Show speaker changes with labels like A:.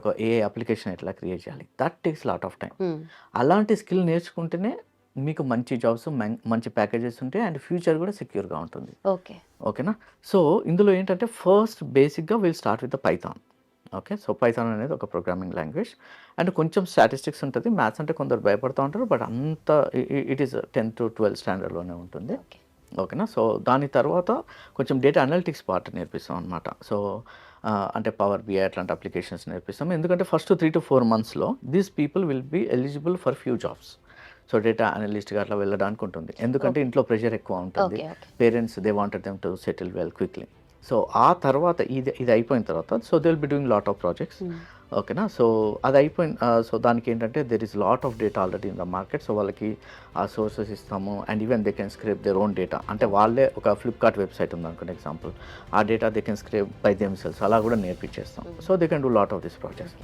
A: ఒక AI application ఎట్లా create చేయాలి, that takes lot of time. అలాంటి స్కిల్ నేర్చుకుంటేనే మీకు మంచి జాబ్స్, మంచి ప్యాకేజెస్ ఉంటాయి అండ్ ఫ్యూచర్ కూడా సెక్యూర్గా ఉంటుంది.
B: ఓకే.
A: ఓకేనా. సో ఇందులో ఏంటంటే ఫస్ట్ బేసిక్గా will start with the Python. Okay. So Python అనేది ఒక ప్రోగ్రామింగ్ లాంగ్వేజ్ అండ్ కొంచెం స్టాటిస్టిక్స్ ఉంటుంది. మ్యాథ్స్ అంటే కొందరు భయపడుతూ ఉంటారు, బట్ అంత ఇట్ ఈస్ 10 to 12 స్టాండర్డ్లోనే ఉంటుంది.
B: ఓకే.
A: ఓకేనా. సో దాని తర్వాత కొంచెం డేటా అనలిటిక్స్ పార్ట్ నేర్పిస్తాం అనమాట. సో అంటే పవర్ బిఐ అట్లాంటి అప్లికేషన్స్ నేర్పిస్తాం. ఎందుకంటే ఫస్ట్ 3 to 4 మంత్స్లో these people will be eligible for few jobs. So data అనలిస్ట్గా అట్లా వెళ్ళడానికి ఉంటుంది. ఎందుకంటే
B: ఓకే.
A: ఇంట్లో ప్రెషర్ ఎక్కువ ఉంటుంది.
B: Okay. Okay.
A: Parents they wanted them to settle well quickly. So ఆ తర్వాత ఇది అయిపోయిన తర్వాత so they will be doing lot of projects. ఓకేనా. సో అది అయిపోయిన సో దానికి ఏంటంటే there is lot of data already in the market. So వాళ్ళకి ఆ సోర్సెస్ ఇస్తాము and even they can scrape their own data. అంటే వాళ్ళే ఒక ఫ్లిప్కార్ట్ వెబ్సైట్ ఉంది అనుకోండి ఎగ్జాంపుల్, ఆ data they can scrape by themselves, అలా కూడా నేర్పించేస్తాం. So they can do lot of this projects.